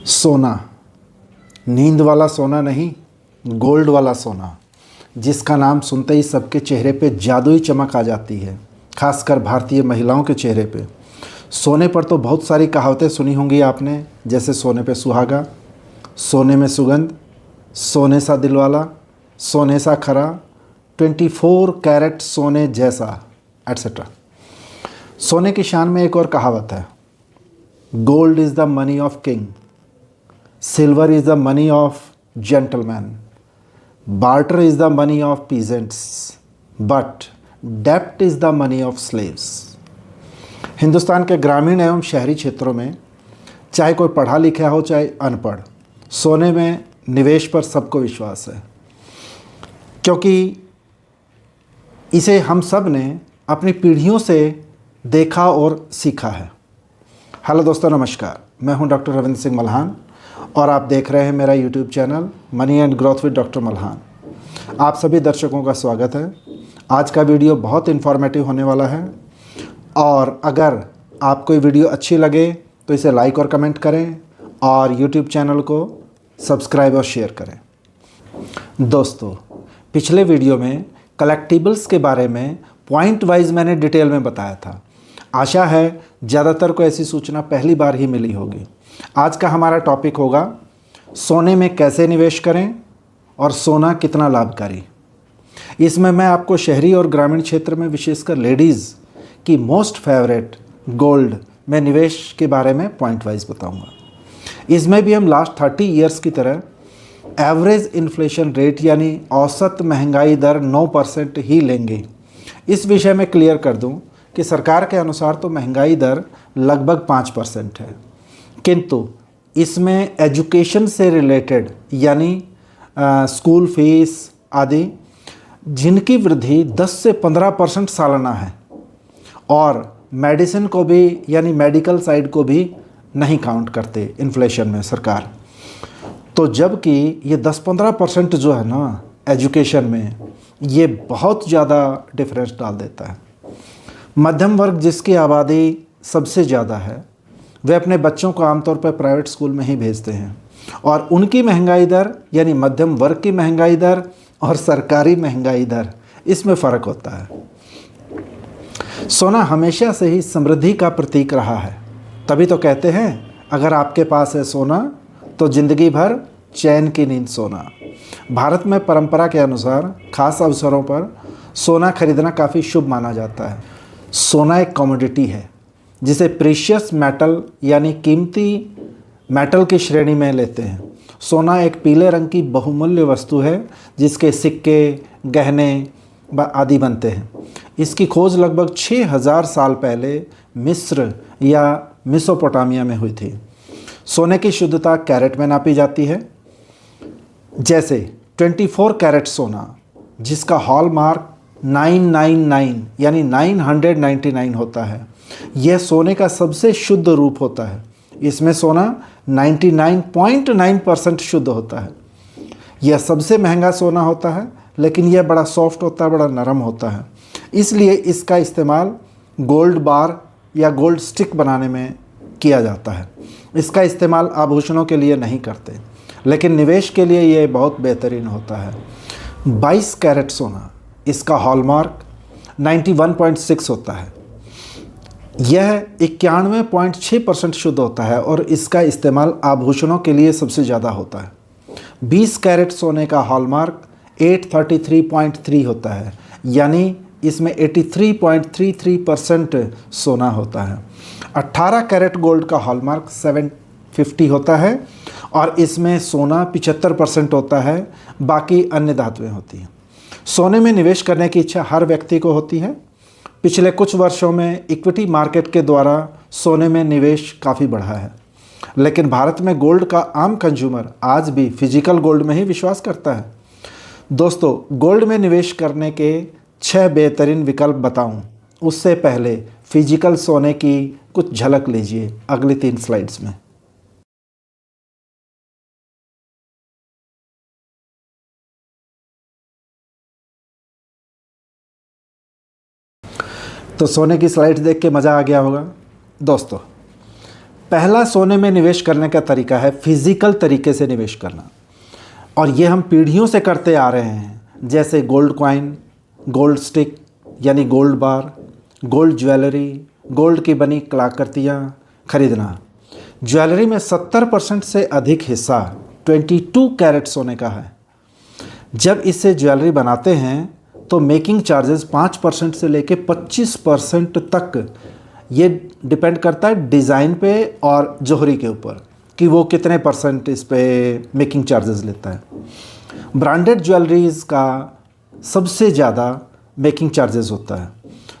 सोना, नींद वाला सोना नहीं, गोल्ड वाला सोना, जिसका नाम सुनते ही सबके चेहरे पे जादुई चमक आ जाती है, खासकर भारतीय महिलाओं के चेहरे पे। सोने पर तो बहुत सारी कहावतें सुनी होंगी आपने, जैसे सोने पे सुहागा, सोने में सुगंध, सोने सा दिलवाला, सोने सा खरा, 24 कैरेट सोने जैसा, एट्सेट्रा। सोने की शान में एक और कहावत है, gold is the money of king, silver is the money of gentleman, barter is the money of peasants, but डेप्ट is the money of slaves. Hindustan के ग्रामीण एवं शहरी क्षेत्रों में चाहे कोई पढ़ा लिखा हो चाहे अनपढ़, सोने में निवेश पर सबको विश्वास है, क्योंकि इसे हम सब ने अपनी पीढ़ियों से देखा और सीखा है। हेलो दोस्तों, नमस्कार। मैं हूं डॉक्टर रविंद्र सिंह मल्हान और आप देख रहे हैं मेरा YouTube channel money and growth with doctor Malhan. आप सभी दर्शकों का स्वागत है। आज का वीडियो बहुत इन्फॉर्मेटिव होने वाला है और अगर आपको ये वीडियो अच्छी लगे तो इसे लाइक और कमेंट करें और यूट्यूब चैनल को सब्सक्राइब और शेयर करें। दोस्तों, पिछले वीडियो में कलेक्टिबल्स के बारे में पॉइंट वाइज मैंने डिटेल में बताया था। आशा है ज़्यादातर को ऐसी सूचना पहली बार ही मिली होगी। आज का हमारा टॉपिक होगा सोने में कैसे निवेश करें और सोना कितना लाभकारी। इसमें मैं आपको शहरी और ग्रामीण क्षेत्र में विशेषकर लेडीज़ की मोस्ट फेवरेट गोल्ड में निवेश के बारे में पॉइंट वाइज बताऊंगा। इसमें भी हम लास्ट 30 ईयर्स की तरह एवरेज इन्फ्लेशन रेट यानी औसत महंगाई दर 9% ही लेंगे। इस विषय में क्लियर कर दूं कि सरकार के अनुसार तो महंगाई दर लगभग 5% है, किंतु इसमें एजुकेशन से रिलेटेड यानी स्कूल फीस आदि जिनकी वृद्धि 10 से 15% सालाना है और मेडिसिन को भी यानी मेडिकल साइड को भी नहीं काउंट करते इन्फ्लेशन में सरकार। तो जबकि ये 10-15% जो है ना एजुकेशन में, ये बहुत ज़्यादा डिफरेंस डाल देता है। मध्यम वर्ग जिसकी आबादी सबसे ज़्यादा है, वे अपने बच्चों को आमतौर पर प्राइवेट स्कूल में ही भेजते हैं और उनकी महंगाई दर यानी मध्यम वर्ग की महंगाई दर और सरकारी महंगाई दर, इसमें फ़र्क होता है। सोना हमेशा से ही समृद्धि का प्रतीक रहा है, तभी तो कहते हैं अगर आपके पास है सोना तो ज़िंदगी भर चैन की नींद सोना। भारत में परंपरा के अनुसार खास अवसरों पर सोना खरीदना काफ़ी शुभ माना जाता है। सोना एक कमोडिटी है जिसे प्रीशियस मेटल यानी कीमती मेटल की श्रेणी में लेते हैं। सोना एक पीले रंग की बहुमूल्य वस्तु है जिसके सिक्के, गहने आदि बनते हैं। इसकी खोज लगभग 6000 साल पहले मिस्र या मेसोपोटामिया में हुई थी। सोने की शुद्धता कैरेट में नापी जाती है, जैसे 24 कैरेट सोना जिसका हॉलमार्क 999 यानी 999 होता है, यह सोने का सबसे शुद्ध रूप होता है। इसमें सोना 99.9% शुद्ध होता है। यह सबसे महंगा सोना होता है, लेकिन यह बड़ा सॉफ्ट होता है, बड़ा नरम होता है। इसलिए इसका इस्तेमाल गोल्ड बार या गोल्ड स्टिक बनाने में किया जाता है। इसका इस्तेमाल आभूषणों के लिए नहीं करते, लेकिन निवेश के लिए यह बहुत बेहतरीन होता है। 22 कैरेट सोना, इसका हॉलमार्क 91.6 होता है। यह 91.6% शुद्ध होता है और इसका इस्तेमाल आभूषणों के लिए सबसे ज़्यादा होता है। 20 कैरेट सोने का हॉलमार्क 833.3 होता है, यानी इसमें 83.33% सोना होता है। 18 कैरेट गोल्ड का हॉलमार्क 750 होता है और इसमें सोना 75% होता है, बाकी अन्य धातुएं होती हैं। सोने में निवेश करने की इच्छा हर व्यक्ति को होती है। पिछले कुछ वर्षों में इक्विटी मार्केट के द्वारा सोने में निवेश काफ़ी बढ़ा है, लेकिन भारत में गोल्ड का आम कंज्यूमर आज भी फिजिकल गोल्ड में ही विश्वास करता है। दोस्तों, गोल्ड में निवेश करने के 6 बेहतरीन विकल्प बताऊं, उससे पहले फिजिकल सोने की कुछ झलक लीजिए अगली 3 स्लाइड्स में। तो सोने की स्लाइड्स देख के मज़ा आ गया होगा। दोस्तों, पहला सोने में निवेश करने का तरीका है फिजिकल तरीके से निवेश करना, और ये हम पीढ़ियों से करते आ रहे हैं, जैसे गोल्ड कॉइन, गोल्ड स्टिक यानी गोल्ड बार, गोल्ड ज्वेलरी, गोल्ड की बनी कलाकृतियाँ खरीदना। ज्वेलरी में 70% से अधिक हिस्सा 22 कैरेट सोने का है। जब इससे ज्वेलरी बनाते हैं तो मेकिंग चार्जेस 5% से लेके 25% तक, ये डिपेंड करता है डिज़ाइन पे और जोहरी के ऊपर कि वो कितने % इस पे मेकिंग चार्जेस लेता है। ब्रांडेड ज्वेलरीज़ का सबसे ज़्यादा मेकिंग चार्जेस होता है।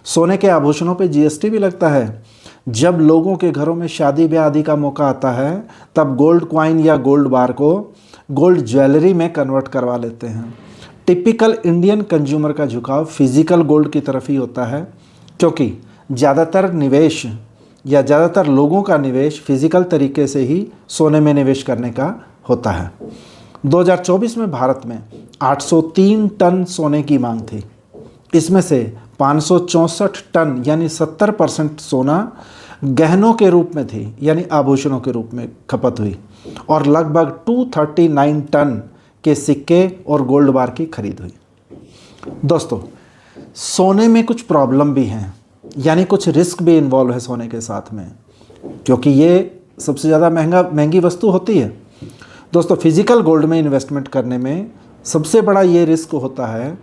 सोने के आभूषणों पे जीएसटी भी लगता है। जब लोगों के घरों में शादी ब्याह आदि का मौका आता है तब गोल्ड कॉइन या गोल्ड बार को गोल्ड ज्वेलरी में कन्वर्ट करवा लेते हैं। टिपिकल इंडियन कंज्यूमर का झुकाव फिजिकल गोल्ड की तरफ ही होता है, क्योंकि ज़्यादातर लोगों का निवेश फिजिकल तरीके से ही सोने में निवेश करने का होता है। 2024 में भारत में 803 टन सोने की मांग थी। इसमें से 564 टन यानी 70% सोना गहनों के रूप में थी, यानी आभूषणों के रूप में खपत हुई, और लगभग 239 टन के सिक्के और गोल्ड बार की खरीद हुई। दोस्तों, सोने में कुछ प्रॉब्लम भी हैं, यानी कुछ रिस्क भी इन्वॉल्व है सोने के साथ में, क्योंकि ये सबसे ज़्यादा महंगी वस्तु होती है। दोस्तों, फिजिकल गोल्ड में इन्वेस्टमेंट करने में सबसे बड़ा ये रिस्क होता है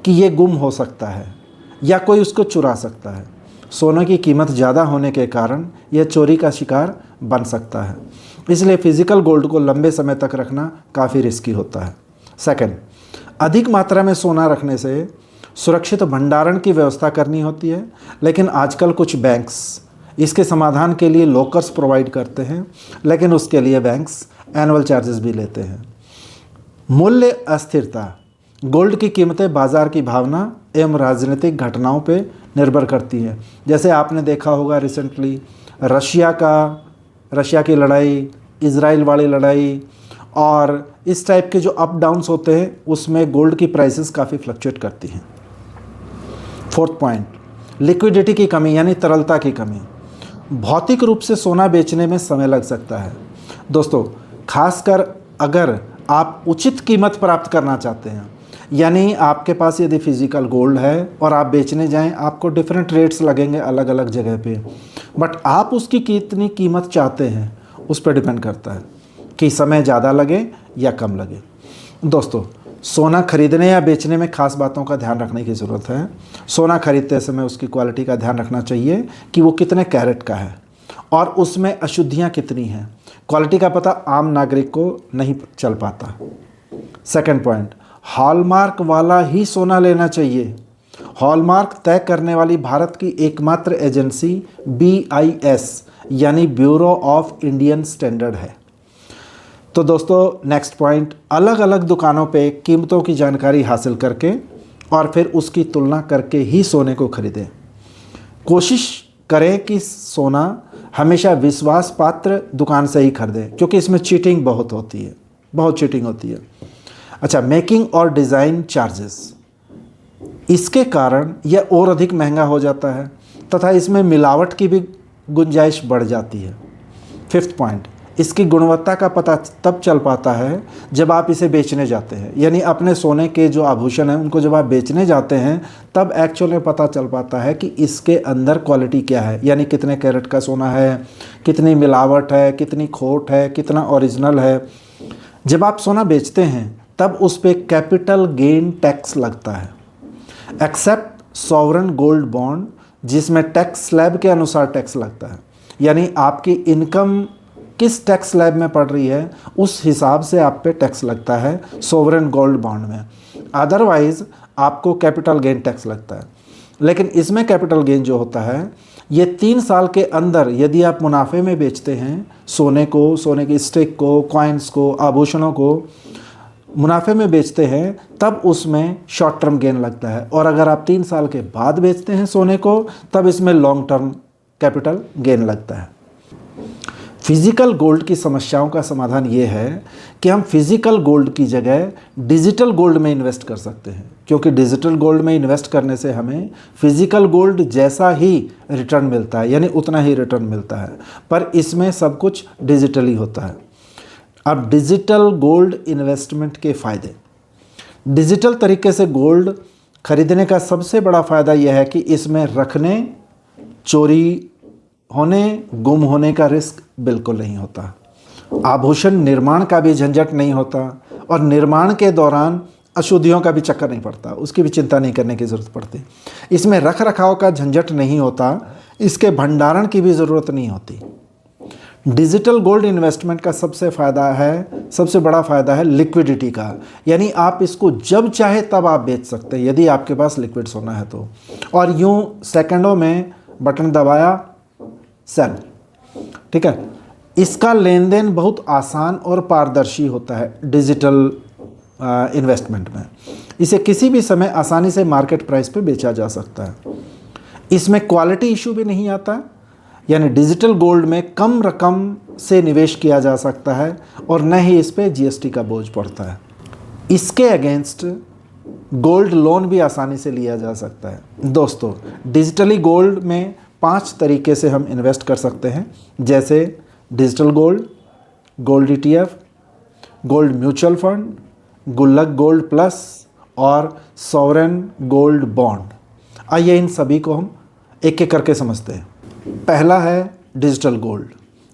कि ये गुम हो सकता है या कोई उसको चुरा सकता है। सोने की कीमत ज़्यादा होने के कारण यह चोरी का शिकार बन सकता है, इसलिए फिजिकल गोल्ड को लंबे समय तक रखना काफ़ी रिस्की होता है। सेकंड, अधिक मात्रा में सोना रखने से सुरक्षित भंडारण की व्यवस्था करनी होती है, लेकिन आजकल कुछ बैंक्स इसके समाधान के लिए लॉकर्स प्रोवाइड करते हैं, लेकिन उसके लिए बैंक्स एनुअल चार्जेस भी लेते हैं। मूल्य अस्थिरता, गोल्ड की कीमतें बाज़ार की भावना एवं राजनीतिक घटनाओं पे निर्भर करती हैं। जैसे आपने देखा होगा रिसेंटली रशिया की लड़ाई, इजराइल वाली लड़ाई, और इस टाइप के जो अप डाउन्स होते हैं उसमें गोल्ड की प्राइसेस काफ़ी फ्लक्चुएट करती हैं। फोर्थ पॉइंट, लिक्विडिटी की कमी यानी तरलता की कमी। भौतिक रूप से सोना बेचने में समय लग सकता है। दोस्तों, खासकर अगर आप उचित कीमत प्राप्त करना चाहते हैं, यानी आपके पास यदि फिजिकल गोल्ड है और आप बेचने जाएं, आपको डिफरेंट रेट्स लगेंगे अलग अलग जगह पे, बट आप उसकी कितनी कीमत चाहते हैं उस पर डिपेंड करता है कि समय ज़्यादा लगे या कम लगे। दोस्तों, सोना खरीदने या बेचने में खास बातों का ध्यान रखने की ज़रूरत है। सोना खरीदते समय उसकी क्वालिटी का ध्यान रखना चाहिए कि वो कितने कैरेट का है और उसमें अशुद्धियाँ कितनी हैं। क्वालिटी का पता आम नागरिक को नहीं चल पाता। सेकंड पॉइंट, हॉलमार्क वाला ही सोना लेना चाहिए। हॉलमार्क तय करने वाली भारत की एकमात्र एजेंसी BIS यानी ब्यूरो ऑफ इंडियन स्टैंडर्ड है। तो दोस्तों, नेक्स्ट पॉइंट, अलग अलग दुकानों पे कीमतों की जानकारी हासिल करके और फिर उसकी तुलना करके ही सोने को खरीदें। कोशिश करें कि सोना हमेशा विश्वास पात्र दुकान से ही खरीदें, क्योंकि इसमें चीटिंग बहुत चीटिंग होती है। अच्छा, मेकिंग और डिज़ाइन चार्जेस, इसके कारण यह और अधिक महंगा हो जाता है तथा इसमें मिलावट की भी गुंजाइश बढ़ जाती है। फिफ्थ पॉइंट, इसकी गुणवत्ता का पता तब चल पाता है जब आप इसे बेचने जाते हैं, यानी अपने सोने के जो आभूषण हैं उनको जब आप बेचने जाते हैं तब एक्चुअल में पता चल पाता है कि इसके अंदर क्वालिटी क्या है, यानी कितने कैरेट का सोना है, कितनी मिलावट है, कितनी खोट है, कितना ओरिजिनल है। जब आप सोना बेचते हैं तब उस पर कैपिटल गेन टैक्स लगता है, एक्सेप्ट सॉवरेन गोल्ड बॉन्ड जिसमें टैक्स स्लैब के अनुसार टैक्स लगता है, यानी आपकी इनकम किस टैक्स स्लैब में पड़ रही है उस हिसाब से आप पे टैक्स लगता है सॉवरेन गोल्ड बॉन्ड में। अदरवाइज़ आपको कैपिटल गेन टैक्स लगता है। लेकिन इसमें कैपिटल गेन जो होता है ये 3 साल के अंदर यदि आप मुनाफे में बेचते हैं सोने को, सोने की स्टिक को, कॉइन्स को, आभूषणों को मुनाफे में बेचते हैं तब उसमें शॉर्ट टर्म गेन लगता है, और अगर आप 3 साल के बाद बेचते हैं सोने को तब इसमें लॉन्ग टर्म कैपिटल गेन लगता है। फिज़िकल गोल्ड की समस्याओं का समाधान ये है कि हम फिज़िकल गोल्ड की जगह डिजिटल गोल्ड में इन्वेस्ट कर सकते हैं, क्योंकि डिजिटल गोल्ड में इन्वेस्ट करने से हमें फिज़िकल गोल्ड जैसा ही रिटर्न मिलता है, यानी उतना ही रिटर्न मिलता है, पर इसमें सब कुछ डिजिटली होता है। अब डिजिटल गोल्ड इन्वेस्टमेंट के फ़ायदे। डिजिटल तरीके से गोल्ड खरीदने का सबसे बड़ा फ़ायदा यह है कि इसमें रखने, चोरी होने, गुम होने का रिस्क बिल्कुल नहीं होता। आभूषण निर्माण का भी झंझट नहीं होता और निर्माण के दौरान अशुद्धियों का भी चक्कर नहीं पड़ता, उसकी भी चिंता नहीं करने की ज़रूरत पड़ती। इसमें रख रखाव का झंझट नहीं होता, इसके भंडारण की भी ज़रूरत नहीं होती। डिजिटल गोल्ड इन्वेस्टमेंट का सबसे बड़ा फ़ायदा है लिक्विडिटी का, यानी आप इसको जब चाहे तब आप बेच सकते हैं यदि आपके पास लिक्विड सोना है तो, और यूँ सेकंडों में बटन दबाया, सेल। ठीक है, इसका लेन देन बहुत आसान और पारदर्शी होता है डिजिटल इन्वेस्टमेंट में। इसे किसी भी समय आसानी से मार्केट प्राइस पे बेचा जा सकता है। इसमें क्वालिटी इशू भी नहीं आता, यानी डिजिटल गोल्ड में कम रकम से निवेश किया जा सकता है और न ही इस पे जीएसटी का बोझ पड़ता है। इसके अगेंस्ट गोल्ड लोन भी आसानी से लिया जा सकता है। दोस्तों, डिजिटली गोल्ड में 5 तरीके से हम इन्वेस्ट कर सकते हैं, जैसे digital gold, gold ETF, gold mutual fund, गुल्लक गोल्ड प्लस और सॉवरेन गोल्ड बॉन्ड। आइए इन सभी को हम एक एक करके समझते हैं। पहला है डिजिटल गोल्ड।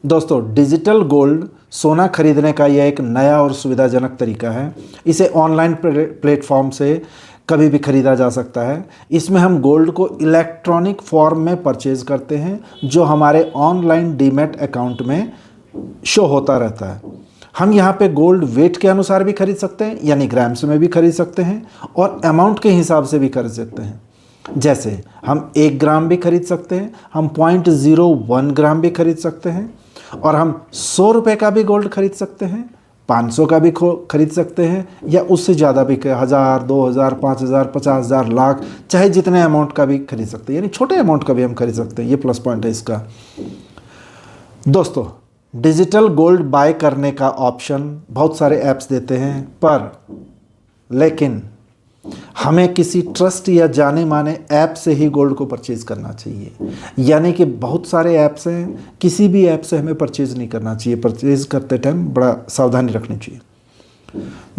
दोस्तों, डिजिटल गोल्ड सोना खरीदने का यह एक नया और सुविधाजनक तरीका है। इसे ऑनलाइन प्लेटफॉर्म से कभी भी खरीदा जा सकता है। इसमें हम गोल्ड को इलेक्ट्रॉनिक फॉर्म में परचेज़ करते हैं, जो हमारे ऑनलाइन डीमैट अकाउंट में शो होता रहता है। हम यहाँ पे गोल्ड वेट के अनुसार भी खरीद सकते हैं, यानी ग्राम्स में भी खरीद सकते हैं, और अमाउंट के हिसाब से भी खरीद सकते हैं। जैसे हम 1 ग्राम भी खरीद सकते हैं, हम 0.01 ग्राम भी खरीद सकते हैं, और हम 100 रुपये का भी गोल्ड खरीद सकते हैं, 500 का भी खरीद सकते हैं, या उससे ज़्यादा भी 1000, 2000, 5000, 50,000, लाख, चाहे जितने अमाउंट का भी खरीद सकते हैं, यानी छोटे अमाउंट का भी हम खरीद सकते हैं। ये प्लस पॉइंट है इसका। दोस्तों, डिजिटल गोल्ड बाय करने का ऑप्शन बहुत सारे ऐप्स देते हैं, लेकिन हमें किसी ट्रस्ट या जाने माने ऐप से ही गोल्ड को परचेज़ करना चाहिए। यानी कि बहुत सारे ऐप्स हैं, किसी भी ऐप से हमें परचेज़ नहीं करना चाहिए। परचेज़ करते टाइम बड़ा सावधानी रखनी चाहिए।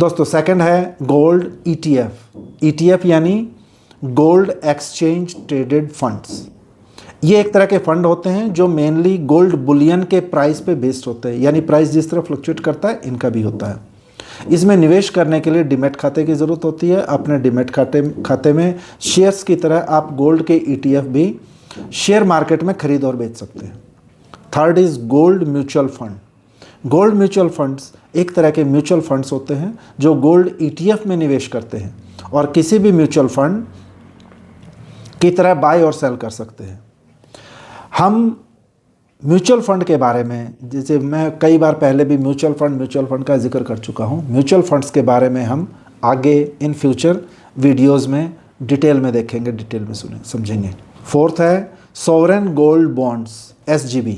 दोस्तों, सेकंड है गोल्ड ETF यानी गोल्ड एक्सचेंज ट्रेडेड फंड्स। ये एक तरह के फंड होते हैं जो मेनली गोल्ड बुलियन के प्राइस पे बेस्ड होते हैं, यानी प्राइस जिस तरह फ्लक्चुएट करता है इनका भी होता है। इसमें निवेश करने के लिए डीमैट खाते की ज़रूरत होती है। अपने डीमैट खाते में शेयर्स की तरह आप गोल्ड के ETF भी शेयर मार्केट में खरीद और बेच सकते हैं। Third is gold mutual fund. Gold mutual funds एक तरह के म्यूचुअल फंड्स होते हैं जो गोल्ड ETF में निवेश करते हैं और किसी भी म्यूचुअल फंड की तरह बाय और सेल कर सकते हैं। हम म्यूचुअल फंड के बारे में, जैसे मैं कई बार पहले भी म्यूचुअल फंड का जिक्र कर चुका हूँ। म्यूचुअल फंड्स के बारे में हम आगे इन फ्यूचर वीडियोस में डिटेल में देखेंगे, डिटेल में समझेंगे। फोर्थ है sovereign gold bonds SGB।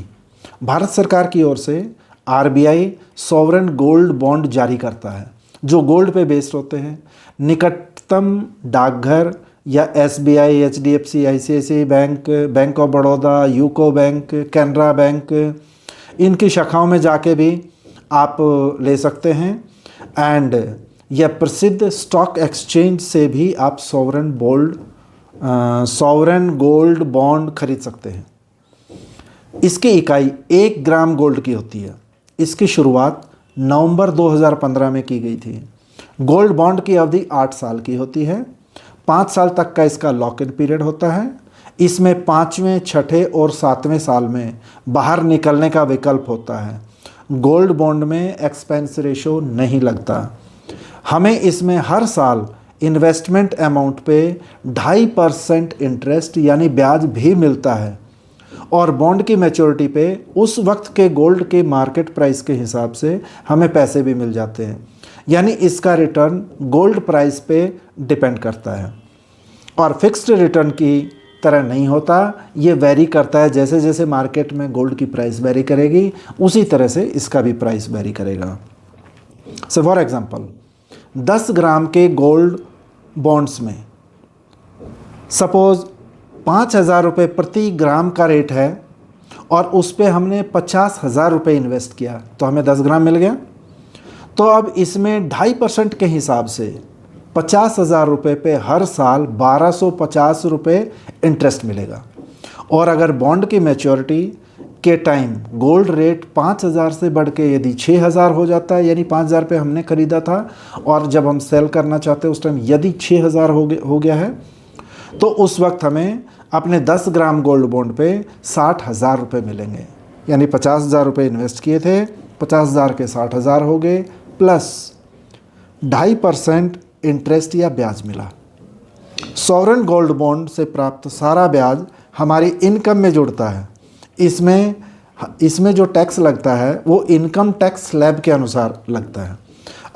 Bharat सरकार की ओर से RBI सॉवरेन गोल्ड बॉन्ड जारी करता है जो गोल्ड पे बेस्ड होते हैं। निकटतम डाकघर या SBI, HDFC, ICICI bank, bank of Baroda, UCO bank, Canara bank, इनकी शाखाओं में जाके भी आप ले सकते हैं। एंड यह प्रसिद्ध स्टॉक एक्सचेंज से भी आप सॉवरेन गोल्ड बॉन्ड खरीद सकते हैं। इसकी इकाई 1 ग्राम गोल्ड की होती है। इसकी शुरुआत नवंबर 2015 में की गई थी। गोल्ड बॉन्ड की अवधि 8 साल की होती है। 5 साल तक का इसका लॉक इन पीरियड होता है। इसमें 5वें, 6ठे और 7वें साल में बाहर निकलने का विकल्प होता है। गोल्ड बॉन्ड में एक्सपेंस रेशो नहीं लगता। हमें इसमें हर साल इन्वेस्टमेंट अमाउंट पे 2.5% इंटरेस्ट यानी ब्याज भी मिलता है, और बॉन्ड की मैच्योरिटी पे उस वक्त के गोल्ड के मार्केट प्राइस के हिसाब से हमें पैसे भी मिल जाते हैं। यानी इसका रिटर्न गोल्ड प्राइस पे डिपेंड करता है। और फिक्स्ड रिटर्न की तरह नहीं होता, ये वेरी करता है। जैसे जैसे मार्केट में गोल्ड की प्राइस वेरी करेगी उसी तरह से इसका भी प्राइस वेरी करेगा। सो फॉर एग्जांपल 10 ग्राम के गोल्ड बॉन्ड्स में सपोज 5,000 रुपये प्रति ग्राम का रेट है और उस पर हमने 50,000 रुपये इन्वेस्ट किया तो हमें 10 ग्राम मिल गया। तो अब इसमें 2.5% के हिसाब से 50,000 रुपये पे हर साल 1,250 रुपये इंटरेस्ट मिलेगा। और अगर बॉन्ड की मैच्योरिटी के टाइम गोल्ड रेट 5,000 से बढ़ के यदि 6,000 हो जाता है, यानी 5,000 पे हमने ख़रीदा था और जब हम सेल करना चाहते हैं उस टाइम यदि 6,000 हो गया है, तो उस वक्त हमें अपने 10 ग्राम गोल्ड बॉन्ड पे 60,000 रुपये मिलेंगे। यानी 50,000 रुपये इन्वेस्ट किए थे, 50,000 के 60,000 हो गए, प्लस 2.5% इंटरेस्ट या ब्याज मिला। सॉवरेन गोल्ड बॉन्ड से प्राप्त सारा ब्याज हमारी इनकम में जुड़ता है। इसमें जो टैक्स लगता है वो इनकम टैक्स स्लैब के अनुसार लगता है।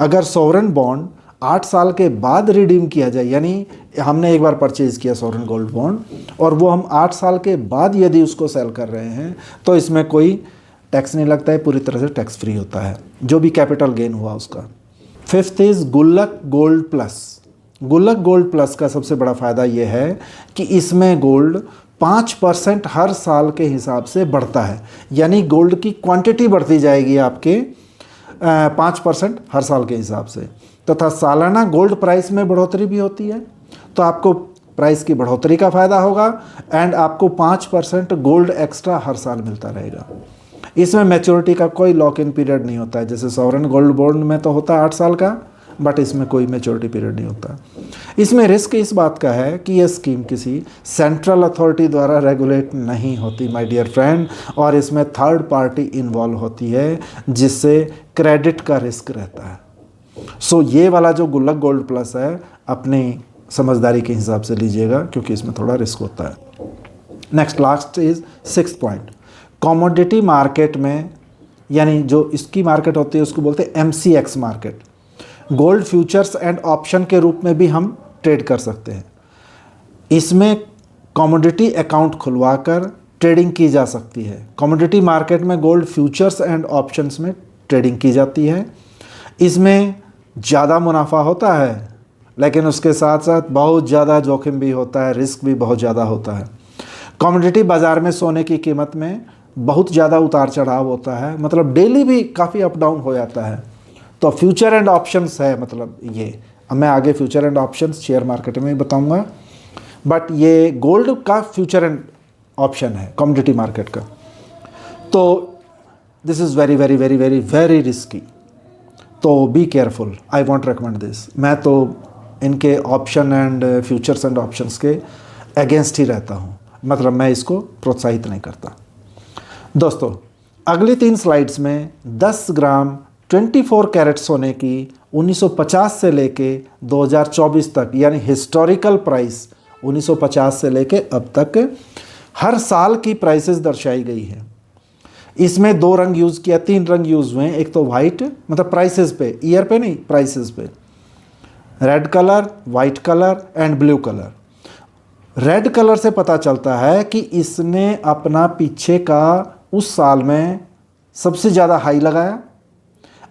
अगर सॉवरेन बॉन्ड 8 साल के बाद रिडीम किया जाए, यानी हमने एक बार परचेज़ किया सॉवरेन गोल्ड बॉन्ड और वो हम 8 साल के बाद यदि उसको सेल कर रहे हैं तो इसमें कोई टैक्स नहीं लगता है, पूरी तरह से टैक्स फ्री होता है जो भी कैपिटल गेन हुआ उसका। 5th इज़ गुल्लक गोल्ड प्लस। गुल्लक गोल्ड प्लस का सबसे बड़ा फ़ायदा ये है कि इसमें गोल्ड 5% हर साल के हिसाब से बढ़ता है, यानी गोल्ड की क्वांटिटी बढ़ती जाएगी आपके 5% हर साल के हिसाब से, तथा सालाना गोल्ड प्राइस में बढ़ोतरी भी होती है। तो आपको प्राइस की बढ़ोतरी का फ़ायदा होगा एंड आपको 5% गोल्ड एक्स्ट्रा हर साल मिलता रहेगा। इसमें मैच्योरिटी का कोई लॉक इन पीरियड नहीं होता है, जैसे सॉवरेन गोल्ड बॉन्ड में तो होता है 8 साल का, बट इसमें कोई मैच्योरिटी पीरियड नहीं होता। इसमें रिस्क इस बात का है कि यह स्कीम किसी सेंट्रल अथॉरिटी द्वारा रेगुलेट नहीं होती माय डियर फ्रेंड, और इसमें थर्ड पार्टी इन्वॉल्व होती है जिससे क्रेडिट का रिस्क रहता है। सो ये वाला जो गुल्लक गोल्ड प्लस है अपनी समझदारी के हिसाब से लीजिएगा क्योंकि इसमें थोड़ा रिस्क होता है। Next last is 6th point. Commodity market में, यानी जो इसकी मार्केट होती है उसको बोलते हैं MCX market. Gold futures and option के रूप में भी हम ट्रेड कर सकते हैं। इसमें कमोडिटी अकाउंट खुलवाकर ट्रेडिंग की जा सकती है। कमोडिटी मार्केट में गोल्ड फ्यूचर्स एंड ऑप्शंस में ट्रेडिंग की जाती है। इसमें ज़्यादा मुनाफा होता है लेकिन उसके साथ साथ बहुत ज़्यादा जोखिम भी होता है, रिस्क भी बहुत ज़्यादा होता है। कमोडिटी बाज़ार में सोने की कीमत में बहुत ज़्यादा उतार चढ़ाव होता है, मतलब डेली भी काफ़ी अप डाउन हो जाता है। तो फ्यूचर एंड ऑप्शंस है, मतलब ये अब मैं आगे future and options share market में ही बताऊंगा, बट ये गोल्ड का फ्यूचर एंड ऑप्शन है कमोडिटी मार्केट का। तो this is very very very very very risky, तो be careful, I won't recommend this. मैं तो इनके option and futures and options के अगेंस्ट ही रहता हूँ, मतलब मैं इसको प्रोत्साहित नहीं करता। दोस्तों अगली 3 स्लाइड्स में 10 ग्राम 24 कैरेट सोने की 1950 से लेके 2024 तक, यानी हिस्टोरिकल प्राइस 1950 से लेके अब तक हर साल की प्राइसेस दर्शाई गई है। इसमें 2 रंग यूज़ किया, 3 रंग यूज़ हुए हैं। एक तो वाइट, मतलब प्राइसेस पे, ईयर पे नहीं, प्राइसेस पे। Red colour, white colour and blue colour. Red colour से पता चलता है कि इसने अपना पीछे का उस साल में सबसे ज़्यादा हाई लगाया,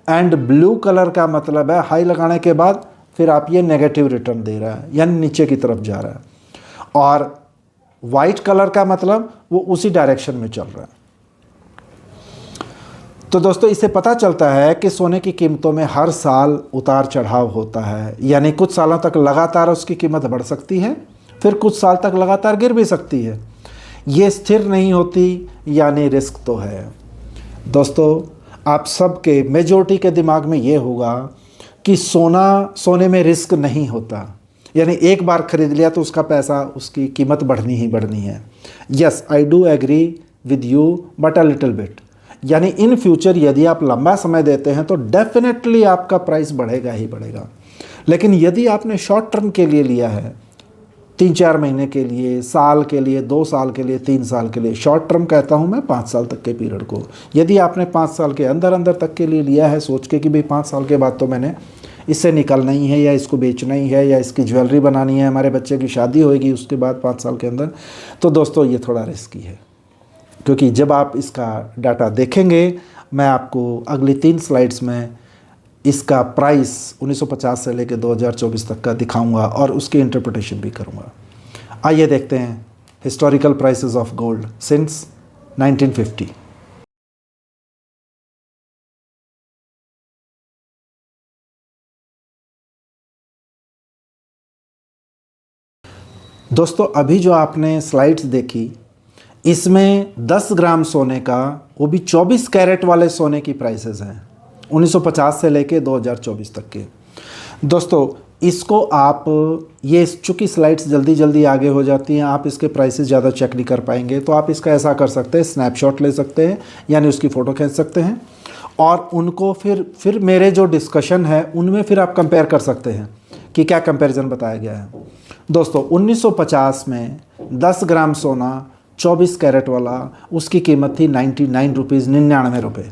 एंड ब्लू कलर का मतलब है हाई लगाने के बाद फिर आप ये नेगेटिव रिटर्न दे रहा है, यानी नीचे की तरफ जा रहा है। और वाइट कलर का मतलब वो उसी डायरेक्शन में चल रहा है। तो दोस्तों इससे पता चलता है कि सोने की कीमतों में हर साल उतार चढ़ाव होता है, यानी कुछ सालों तक लगातार उसकी कीमत बढ़ सकती है, फिर कुछ साल तक लगातार गिर भी सकती है। ये स्थिर नहीं होती, यानी रिस्क तो है। दोस्तों आप सबके मेजॉरिटी के दिमाग में ये होगा कि सोने में रिस्क नहीं होता, यानी एक बार ख़रीद लिया तो उसका पैसा, उसकी कीमत बढ़नी ही बढ़नी है। Yes, I do agree with you but a little bit, यानी इन फ्यूचर यदि आप लंबा समय देते हैं तो डेफिनेटली आपका प्राइस बढ़ेगा ही बढ़ेगा। लेकिन यदि आपने शॉर्ट टर्म के लिए लिया है, 3-4 महीने के लिए, साल के लिए, 2 साल के लिए, 3 साल के लिए, शॉर्ट टर्म कहता हूँ मैं 5 साल तक के पीरियड को, यदि आपने 5 साल के अंदर अंदर तक के लिए लिया है सोच के कि भाई 5 साल के बाद तो मैंने इससे निकलना ही है या इसको बेचना ही है या इसकी ज्वेलरी बनानी है, हमारे बच्चे की शादी होएगी उसके बाद 5 साल के अंदर, तो दोस्तों ये थोड़ा रिस्की है। क्योंकि जब आप इसका डाटा देखेंगे, मैं आपको अगली 3 स्लाइड्स में इसका प्राइस 1950 से लेकर 2024 तक का दिखाऊंगा और उसकी इंटरप्रिटेशन भी करूंगा। आइए देखते हैं historical prices of gold since 1950। दोस्तों अभी जो आपने स्लाइड्स देखी, इसमें 10 ग्राम सोने का, वो भी 24 कैरेट वाले सोने की प्राइसेस हैं 1950 से लेके 2024 तक के। दोस्तों इसको आप, ये चूँकि स्लाइड्स जल्दी जल्दी आगे हो जाती हैं, आप इसके प्राइसेस ज़्यादा चेक नहीं कर पाएंगे, तो आप इसका ऐसा कर सकते हैं, स्नैपशॉट ले सकते हैं, यानी उसकी फ़ोटो खींच सकते हैं और उनको फिर मेरे जो डिस्कशन है उनमें फिर आप कंपेयर कर सकते हैं कि क्या कंपैरिजन बताया गया है। दोस्तों 1950 में 10 ग्राम सोना 24 कैरेट वाला, उसकी कीमत थी 99 रुपीज़, 99 रुपये।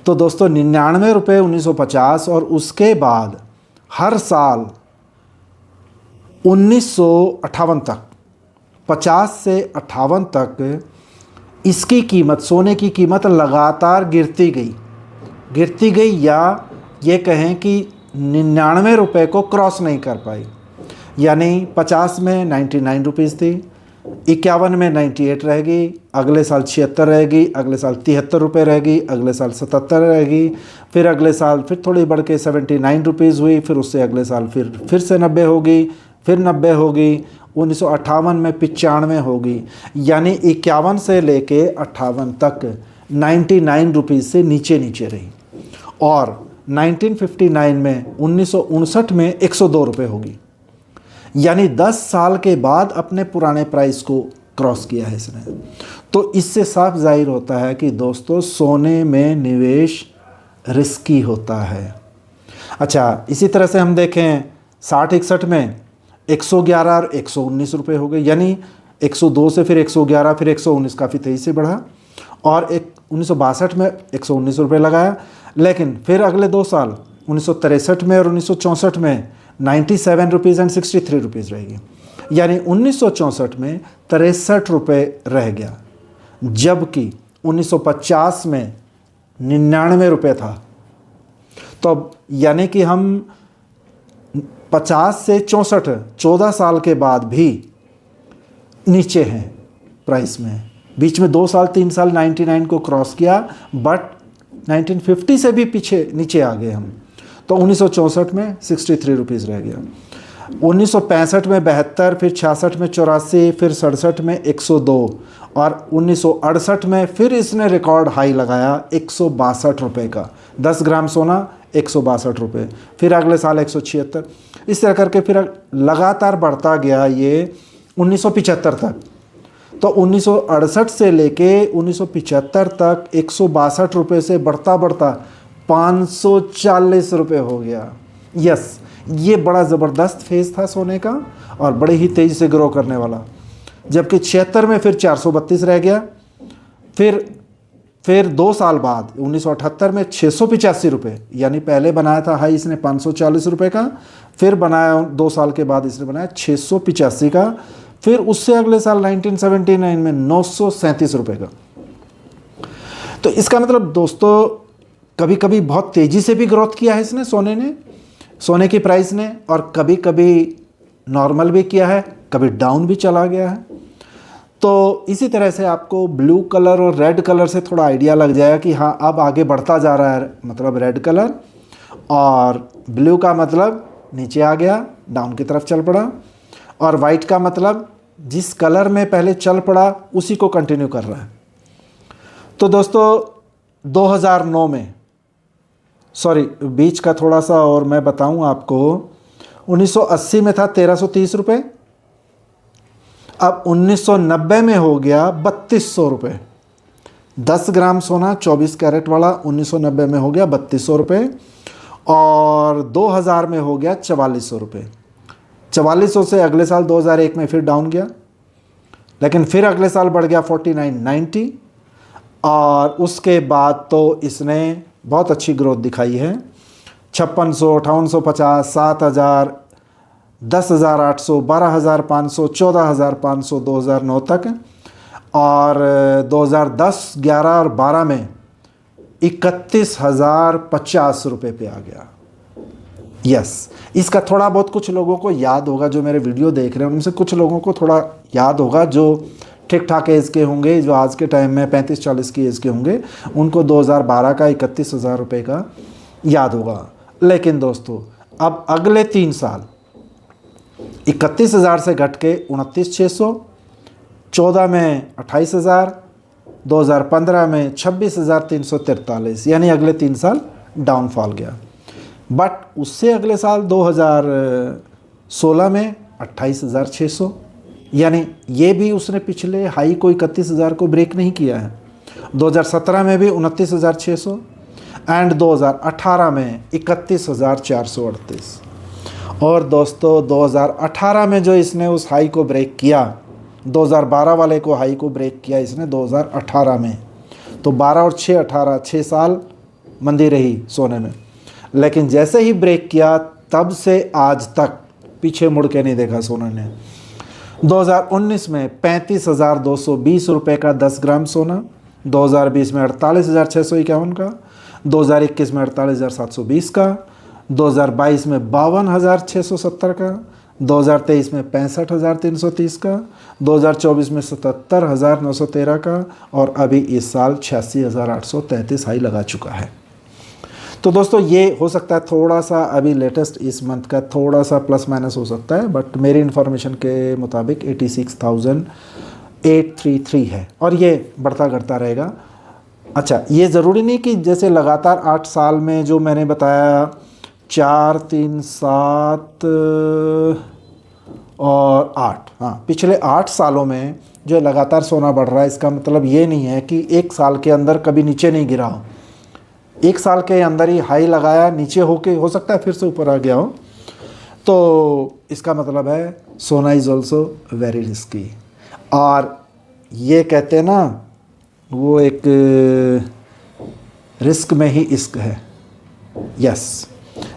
तो दोस्तों 99 रुपये 1950, और उसके बाद हर साल 1958 तक, 50 से 58 तक इसकी कीमत, सोने की कीमत लगातार गिरती गई या ये कहें कि 99 रुपये को क्रॉस नहीं कर पाई। यानी 50 में 99 रुपीज़ थी, 51 में 98 रहेगी, अगले साल 76 रहेगी, अगले साल 73 रुपये रहेगी, अगले साल 77 रहेगी, फिर अगले साल फिर थोड़ी बढ़ के 79 रुपीज़ हुई, फिर उससे अगले साल फिर से 90 होगी, फिर 90 होगी, 1958 में 95 होगी। यानी 51 से लेके 58 तक 99 रुपीज़ से नीचे रही, और 1959 में 1959 में 102 रुपये होगी। यानी 10 साल के बाद अपने पुराने प्राइस को क्रॉस किया है इसने। तो इससे साफ जाहिर होता है कि दोस्तों सोने में निवेश रिस्की होता है। अच्छा, इसी तरह से हम देखें 60-61 में 111 और 119 रुपये हो गए, यानी 102 से फिर 111 फिर 119, काफ़ी तेज़ी से बढ़ा, और 1962 में 119 रुपये लगाया। लेकिन फिर अगले 2 साल 1963 में और 1964 में 97 रुपीज़ एंड 63 रुपीज़ रहेगी। यानी 1964 में 63 रुपये रह गया, जबकि 1950 में 99 रुपये था। तो अब यानी कि हम 50 से 64, 14 साल के बाद भी नीचे हैं प्राइस में। बीच में 2 साल 3 साल 99 को क्रॉस किया, बट 1950 से भी नीचे आ गए हम। तो 1964 में 63 रुपीज़ रह गया, 1965 में 72, फिर 66 में 84, फिर 67 में 102, और 1968 में फिर इसने रिकॉर्ड हाई लगाया 162 रुपये का। 10 ग्राम सोना 162 रुपये, फिर अगले साल 176, इस तरह करके फिर लगातार बढ़ता गया ये 1975 तक। तो 1968 से लेके 1975 तक 162 रुपये से बढ़ता 540 रुपये हो गया। यस, ये बड़ा ज़बरदस्त फेज़ था सोने का और बड़े ही तेज़ी से ग्रो करने वाला। जबकि 76 में फिर 432 रह गया, फिर 2 साल बाद 1978 में 685 रुपये, यानी पहले बनाया था हाई इसने 540 रुपये का, फिर बनाया 2 साल के बाद इसने बनाया 685 का, फिर उससे अगले साल 1979 में 937 रुपये का। तो इसका मतलब दोस्तों कभी कभी बहुत तेज़ी से भी ग्रोथ किया है इसने, सोने की प्राइस ने, और कभी कभी नॉर्मल भी किया है, कभी डाउन भी चला गया है। तो इसी तरह से आपको ब्लू कलर और रेड कलर से थोड़ा आइडिया लग जाएगा कि हाँ अब आगे बढ़ता जा रहा है, मतलब रेड कलर, और ब्लू का मतलब नीचे आ गया, डाउन की तरफ चल पड़ा, और वाइट का मतलब जिस कलर में पहले चल पड़ा उसी को कंटिन्यू कर रहा है। तो दोस्तों 2009 में, सॉरी बीच का थोड़ा सा और मैं बताऊं आपको, 1980 में था 1330 रुपये, अब 1990 में हो गया 3200 रुपये। 10 ग्राम सोना 24 कैरेट वाला 1990 में हो गया 3200 रुपये, और 2000 में हो गया 4400 रुपये। 4400 से अगले साल 2001 में फिर डाउन गया, लेकिन फिर अगले साल बढ़ गया 4990, और उसके बाद तो इसने बहुत अच्छी ग्रोथ दिखाई है। 5600, 5850, 7000, 10,800, 12,500, 14,500 2009 तक, और 2010, 11 और 12 में 31,050 रुपये पे आ गया। यस, इसका थोड़ा बहुत कुछ लोगों को याद होगा, जो मेरे वीडियो देख रहे हैं उनमें से कुछ लोगों को थोड़ा याद होगा, जो ठीक ठाक एज के होंगे, जो आज के टाइम में 35-40 की एज के होंगे, उनको 2012 का 31,000 रुपये का याद होगा। लेकिन दोस्तों अब अगले 3 साल 31,000 से घट के 29,600, 14 में 28,000, 2015 में 26,343, यानी अगले 3 साल डाउनफॉल गया। बट उससे अगले साल 2016 में 28,600, यानी ये भी उसने पिछले हाई को 31,000 को ब्रेक नहीं किया है। 2017 में भी 29,600 एंड 2018 में 31,438। और दोस्तों 2018 में जो इसने उस हाई को ब्रेक किया, 2012 वाले को हाई को ब्रेक किया इसने 2018 में, तो 12 और 6 18, 6 साल मंदी रही सोने में। लेकिन जैसे ही ब्रेक किया तब से आज तक पीछे मुड़ के नहीं देखा सोने ने। 2019 में 35,220 रुपये का 10 ग्राम सोना, 2020 में 48,651 का, 2021 में 48,720 का, 2022 में 52,670 का, 2023 में 65,330 का, 2024 में 77,913 का, और अभी इस साल 86,833 हाई लगा चुका है। तो दोस्तों ये हो सकता है थोड़ा सा अभी लेटेस्ट इस मंथ का थोड़ा सा प्लस माइनस हो सकता है, बट मेरी इन्फॉर्मेशन के मुताबिक 86,833 है, और ये बढ़ता घटता रहेगा। अच्छा, ये ज़रूरी नहीं कि जैसे लगातार 8 साल में जो मैंने बताया 4, 3, 7 और 8, हाँ पिछले 8 सालों में जो लगातार सोना बढ़ रहा है, इसका मतलब ये नहीं है कि एक साल के अंदर कभी नीचे नहीं गिरा हो। एक साल के अंदर ही हाई लगाया, नीचे होके हो सकता है फिर से ऊपर आ गया हो। तो इसका मतलब है सोना इज़ ऑल्सो वेरी रिस्की। और ये कहते हैं ना, वो एक रिस्क में ही इश्क है। यस,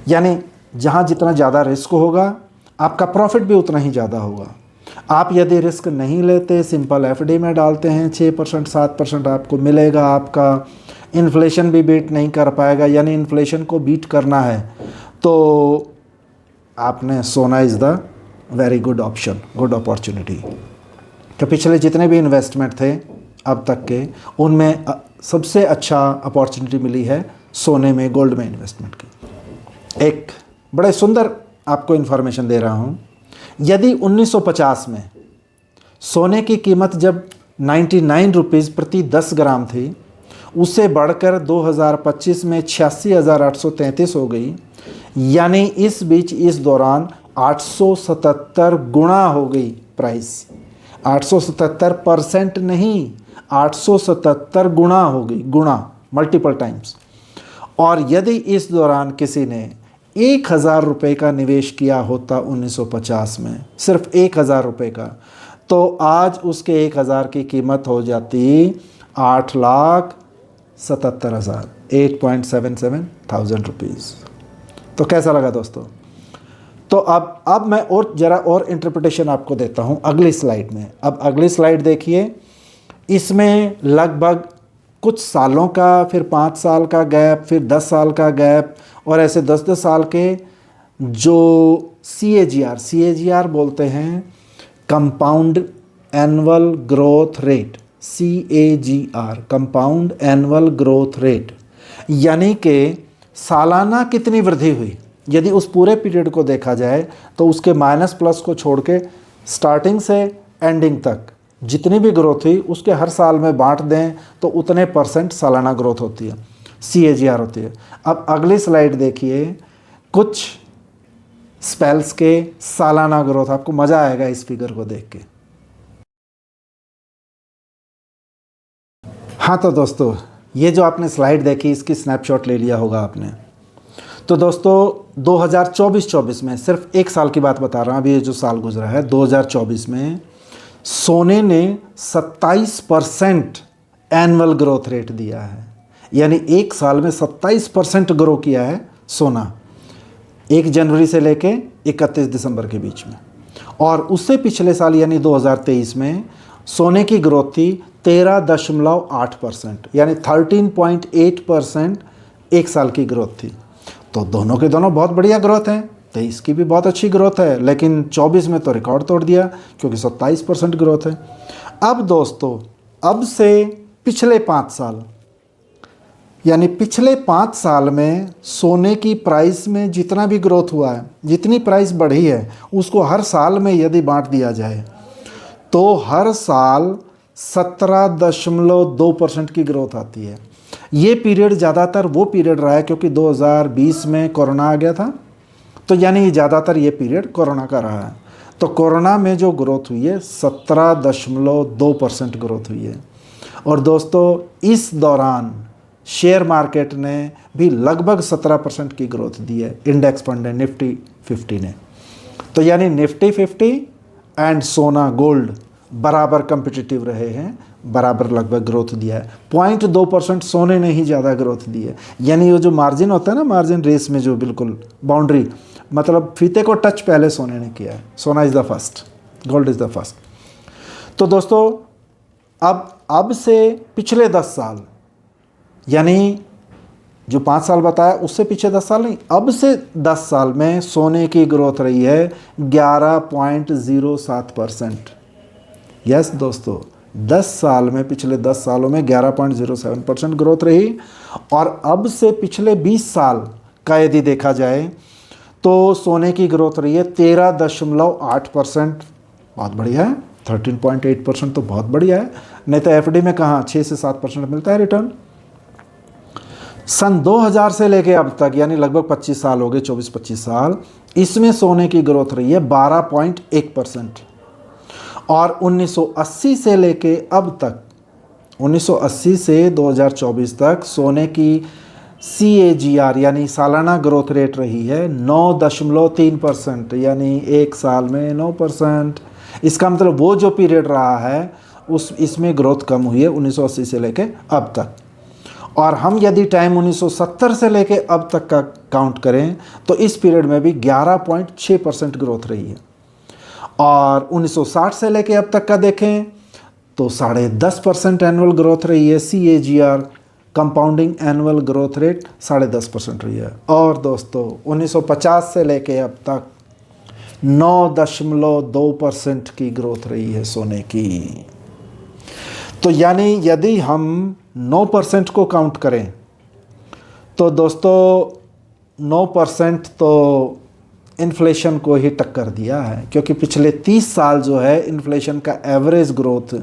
यानी जहाँ जितना ज़्यादा रिस्क होगा आपका प्रॉफिट भी उतना ही ज़्यादा होगा। आप यदि रिस्क नहीं लेते, सिंपल एफडी में डालते हैं, 6% 7% आपको मिलेगा, आपका इन्फ्लेशन भी बीट नहीं कर पाएगा, यानी इन्फ्लेशन को बीट करना है तो आपने सोना is the very good option, good opportunity. तो पिछले जितने भी इन्वेस्टमेंट थे अब तक के, उनमें सबसे अच्छा अपॉर्चुनिटी मिली है सोने में, गोल्ड में इन्वेस्टमेंट की। एक बड़े सुंदर आपको इन्फॉर्मेशन दे रहा हूँ। यदि 1950 में सोने की कीमत जब 99 रुपीज़ प्रति 10 ग्राम थी, उससे बढ़कर 2025 में 86,833 हो गई, यानी इस बीच इस दौरान 877 गुना हो गई प्राइस। 877% नहीं, 877 गुना हो गई, गुना, मल्टीपल टाइम्स। और यदि इस दौरान किसी ने 1,000 रुपये का निवेश किया होता 1950 में, सिर्फ 1,000 रुपये का, तो आज उसके 1,000 की कीमत हो जाती 8,77,000, 8.77 थाउजेंड रुपीज़। तो कैसा लगा दोस्तों? तो अब मैं और ज़रा और इंटरप्रिटेशन आपको देता हूँ अगली स्लाइड में। अब अगली स्लाइड देखिए, इसमें लगभग कुछ सालों का, फिर 5 साल का गैप, फिर 10 साल का गैप, और ऐसे 10-10 साल के जो CAGR बोलते हैं, compound annual growth rate, CAGR, compound annual growth rate, यानी कि सालाना कितनी वृद्धि हुई। यदि उस पूरे पीरियड को देखा जाए तो उसके माइनस प्लस को छोड़ के स्टार्टिंग से एंडिंग तक जितनी भी ग्रोथ हुई उसके हर साल में बांट दें तो उतने % सालाना ग्रोथ होती है, CAGR होती है। अब अगली स्लाइड देखिए, कुछ स्पेल्स के सालाना ग्रोथ, आपको मज़ा आएगा इस फिगर को देख के। हाँ तो दोस्तों, ये जो आपने स्लाइड देखी इसकी स्नैपशॉट ले लिया होगा आपने। तो दोस्तों 2024 में, सिर्फ एक साल की बात बता रहा हूँ, अभी ये जो साल गुजरा है 2024 में, सोने ने 27% एनुअल ग्रोथ रेट दिया है, यानी एक साल में 27% ग्रो किया है सोना। 1 जनवरी से लेके 31 दिसंबर के बीच में। और उससे पिछले साल यानी 2023 में सोने की ग्रोथ थी 13.8%, यानी 13.8% एक साल की ग्रोथ थी। तो दोनों के दोनों बहुत बढ़िया ग्रोथ हैं। 23 की भी बहुत अच्छी ग्रोथ है, लेकिन 24 में तो रिकॉर्ड तोड़ दिया क्योंकि 27% ग्रोथ है। अब दोस्तों, अब से पिछले 5 साल, यानी पिछले 5 साल में सोने की प्राइस में जितना भी ग्रोथ हुआ है, जितनी प्राइस बढ़ी है, उसको हर साल में यदि बांट दिया जाए तो हर साल 17.2% की ग्रोथ आती है। ये पीरियड ज़्यादातर वो पीरियड रहा है क्योंकि 2020 में कोरोना आ गया था, तो यानी ज़्यादातर ये पीरियड कोरोना का रहा है। तो कोरोना में जो ग्रोथ हुई है 17.2% ग्रोथ हुई है। और दोस्तों, इस दौरान शेयर मार्केट ने भी लगभग 17% की ग्रोथ दी है, इंडेक्स फंड है निफ्टी 50 ने। तो यानी निफ्टी 50 एंड सोना गोल्ड बराबर कम्पिटिटिव रहे हैं, बराबर लगभग ग्रोथ दिया है। 0.2% सोने ने ही ज़्यादा ग्रोथ दी है। यानी वो जो मार्जिन होता है ना, मार्जिन रेस में जो बिल्कुल बाउंड्री, मतलब फीते को टच पहले सोने ने किया है। सोना is the first, gold is the first. तो दोस्तों, अब से पिछले 10 साल, यानी जो 5 साल बताया उससे पीछे 10 साल नहीं, अब से 10 साल में सोने की ग्रोथ रही है 11.07%। यस दोस्तों, 10 साल में, पिछले 10 सालों में 11.07% ग्रोथ रही। और अब से पिछले 20 साल का यदि देखा जाए तो सोने की ग्रोथ रही है 13.8%। बहुत बढ़िया है। 13.8% तो बहुत बढ़िया है, नहीं तो एफडी में कहाँ 6 से 7% मिलता है रिटर्न। सन 2000 से लेके अब तक, यानी लगभग 25 साल हो गए, 24-25 साल, इसमें सोने की ग्रोथ रही है 12.1%। और 1980 से लेके अब तक, 1980 से 2024 तक सोने की CAGR यानी सालाना ग्रोथ रेट रही है 9.3%, यानी एक साल में 9%। इसका मतलब वो जो पीरियड रहा है इसमें ग्रोथ कम हुई है 1980 से लेके अब तक। और हम यदि टाइम 1970 से लेके अब तक का काउंट करें तो इस पीरियड में भी 11.6% ग्रोथ रही है। और 1960 से लेके अब तक का देखें तो 10.5% एनुअल ग्रोथ रही है। CAGR compounding annual growth rate 10.5% रही है। और दोस्तों, 1950 से लेके अब तक 9.2% की ग्रोथ रही है सोने की। तो यानी यदि हम 9% को काउंट करें तो दोस्तों 9% तो इन्फ्लेशन को ही टक्कर दिया है, क्योंकि पिछले 30 साल जो है इन्फ्लेशन का एवरेज ग्रोथ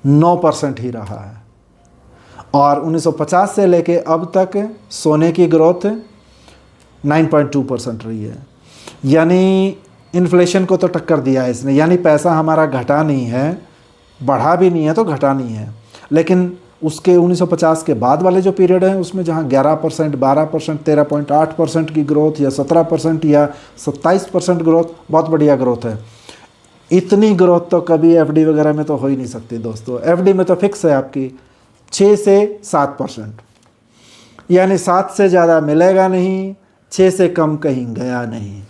9% ही रहा है। और 1950 से लेके अब तक सोने की ग्रोथ 9.2% रही है। यानी इन्फ्लेशन को तो टक्कर दिया है इसने, यानी पैसा हमारा घटा नहीं है, बढ़ा भी नहीं है तो घटा नहीं है। लेकिन उसके 1950 के बाद वाले जो पीरियड है उसमें जहाँ 11%, 12%, 13.8% की ग्रोथ या 17% या 27% ग्रोथ बहुत बढ़िया ग्रोथ है। इतनी ग्रोथ तो कभी एफडी वगैरह में तो हो ही नहीं सकती दोस्तों। एफडी में तो फिक्स है आपकी 6 से 7%, यानी 7 से ज़्यादा मिलेगा नहीं, 6 से कम कहीं गया नहीं।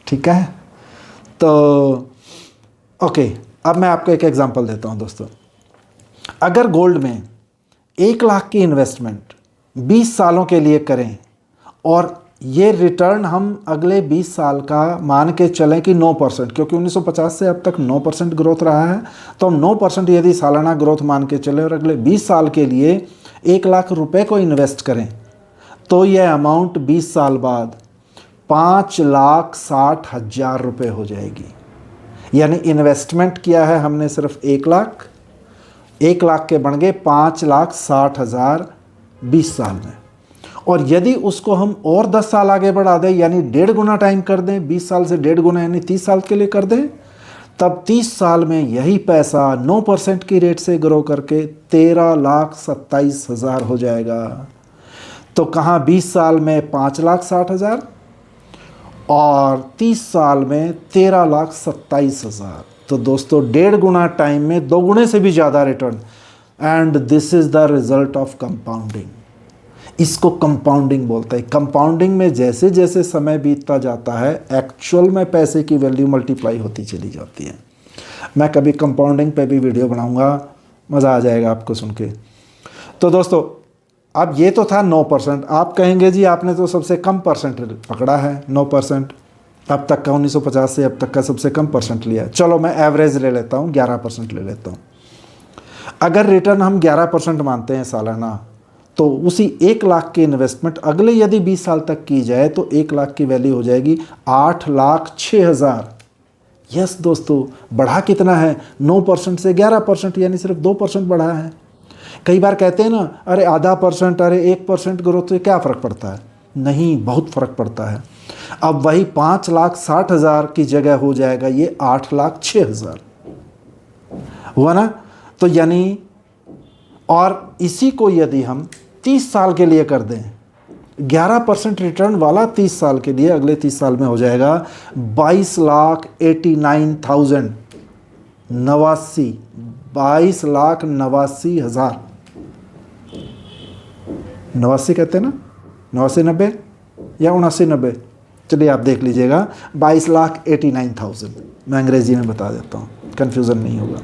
ठीक है, तो ओके, अब मैं आपको एक एग्जांपल देता हूं दोस्तों। अगर गोल्ड में 1 लाख की इन्वेस्टमेंट 20 सालों के लिए करें और ये रिटर्न हम अगले 20 साल का मान के चलें कि 9%, क्योंकि 1950 से अब तक 9% ग्रोथ रहा है, तो हम 9% यदि सालाना ग्रोथ मान के चलें और अगले 20 साल के लिए 1 लाख रुपए को इन्वेस्ट करें तो यह अमाउंट 20 साल बाद 5,60,000 रुपये हो जाएगी। यानी इन्वेस्टमेंट किया है हमने सिर्फ 1 लाख, 1 लाख के बन गए 5,60,000 20 साल में। और यदि उसको हम और 10 साल आगे बढ़ा दें, यानी 1.5 गुना टाइम कर दें, 20 साल से 1.5 गुना यानी 30 साल के लिए कर दें, तब 30 साल में यही पैसा 9% की रेट से ग्रो करके 13,27,000 हो जाएगा। तो कहाँ 20 साल में 5,60,000 और 30 साल में 13,27,000। तो दोस्तों 1.5 गुना टाइम में 2 गुने से भी ज़्यादा return. And this is the result of compounding. इसको कंपाउंडिंग बोलते हैं। कंपाउंडिंग में जैसे जैसे समय बीतता जाता है एक्चुअल में पैसे की वैल्यू मल्टीप्लाई होती चली जाती है। मैं कभी कंपाउंडिंग पे भी वीडियो बनाऊंगा, मज़ा आ जाएगा आपको सुन के। तो दोस्तों अब ये तो था 9%। आप कहेंगे जी आपने तो सबसे कम परसेंट पकड़ा है 9%, अब तक का 1950 से अब तक का सबसे कम परसेंट लिया है। चलो मैं एवरेज ले लेता हूँ, 11% ले लेता हूँ। अगर रिटर्न हम 11% मानते हैं सालाना, तो उसी 1 लाख की इन्वेस्टमेंट अगले यदि 20 साल तक की जाए तो 1 लाख की वैल्यू हो जाएगी 8,06,000। यस दोस्तों, बढ़ा कितना है? 9% से 11%, यानी सिर्फ 2% बढ़ा है। कई बार कहते हैं ना, अरे आधा परसेंट, अरे 1% ग्रोथ से क्या फ़र्क पड़ता है? नहीं, बहुत फ़र्क पड़ता है। अब वही 5,60,000 की जगह हो जाएगा ये 8,06,000, हुआ ना? तो यानी, और इसी को यदि हम 30 साल के लिए कर दें, 11% रिटर्न वाला 30 साल के लिए, अगले 30 साल में हो जाएगा 22,89,000, 22,89,000। 89 कहते हैं ना, 89-90 या 89-90, चलिए आप देख लीजिएगा, 22,89,000। मैं अंग्रेजी में बता देता हूँ, कन्फ्यूज़न नहीं होगा।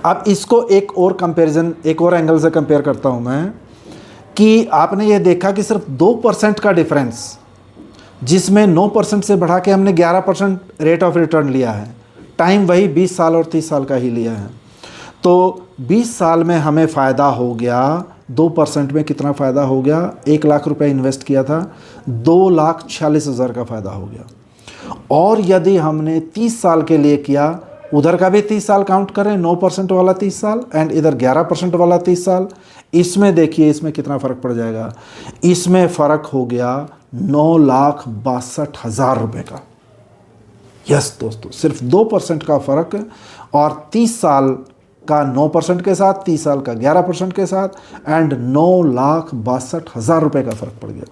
अब इसको एक और कंपैरिजन, एक और एंगल से कंपेयर करता हूँ मैं, कि आपने ये देखा कि सिर्फ 2% का डिफरेंस, जिसमें 9% से बढ़ा के हमने 11% रेट ऑफ रिटर्न लिया है, टाइम वही 20 साल और 30 साल का ही लिया है, तो 20 साल में हमें फ़ायदा हो गया, 2% में कितना फ़ायदा हो गया? 1 लाख रुपए इन्वेस्ट किया था, 2,46,000 का फ़ायदा हो गया। और यदि हमने 30 साल के लिए किया, उधर का भी 30 साल काउंट करें, 9% वाला 30 साल एंड इधर 11% वाला 30 साल, इसमें देखिए इसमें कितना फ़र्क पड़ जाएगा। इसमें फ़र्क हो गया 9,62,000 रुपये का। यस दोस्तों, सिर्फ 2% का फ़र्क, और 30 साल का 9% के साथ, 30 साल का 11% के साथ, एंड 9,62,000 रुपये का फ़र्क पड़ गया।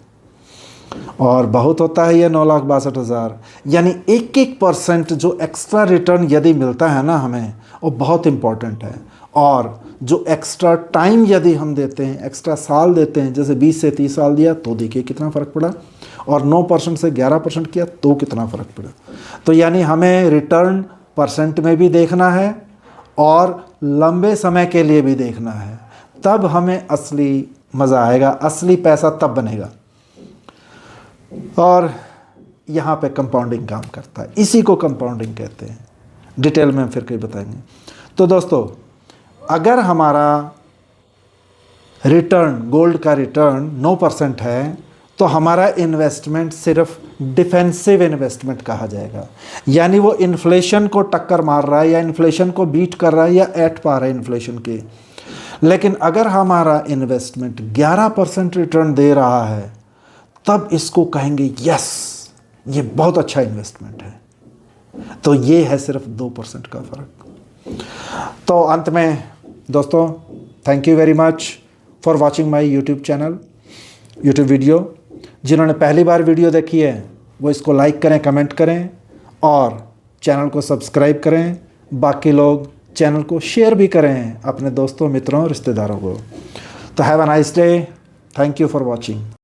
और बहुत होता है ये 9,62,000, यानी 1% जो एक्स्ट्रा रिटर्न यदि मिलता है ना हमें, वो बहुत इम्पॉर्टेंट है। और जो एक्स्ट्रा टाइम यदि हम देते हैं, एक्स्ट्रा साल देते हैं, जैसे 20 से 30 साल दिया तो देखिए कितना फ़र्क पड़ा, और 9% से 11% किया तो कितना फ़र्क पड़ा। तो यानी हमें रिटर्न परसेंट में भी देखना है और लंबे समय के लिए भी देखना है, तब हमें असली मज़ा आएगा, असली पैसा तब बनेगा। और यहाँ पे कंपाउंडिंग काम करता है, इसी को कंपाउंडिंग कहते हैं। डिटेल में फिर कहीं बताएंगे। तो दोस्तों, अगर हमारा रिटर्न, गोल्ड का रिटर्न 9% है, तो हमारा इन्वेस्टमेंट सिर्फ डिफेंसिव इन्वेस्टमेंट कहा जाएगा, यानी वो इन्फ्लेशन को टक्कर मार रहा है या इन्फ्लेशन को बीट कर रहा है या ऐट पा रहा है इन्फ्लेशन के। लेकिन अगर हमारा इन्वेस्टमेंट 11% रिटर्न दे रहा है, तब इसको कहेंगे यस, ये बहुत अच्छा इन्वेस्टमेंट है। तो ये है सिर्फ 2% का फ़र्क। तो अंत में दोस्तों, thank you very much for watching my YouTube channel, YouTube video. जिन्होंने पहली बार वीडियो देखी है वो इसको लाइक करें, कमेंट करें और चैनल को सब्सक्राइब करें। बाकी लोग चैनल को शेयर भी करें अपने दोस्तों, मित्रों, रिश्तेदारों को। तो have a nice day, thank you for watching.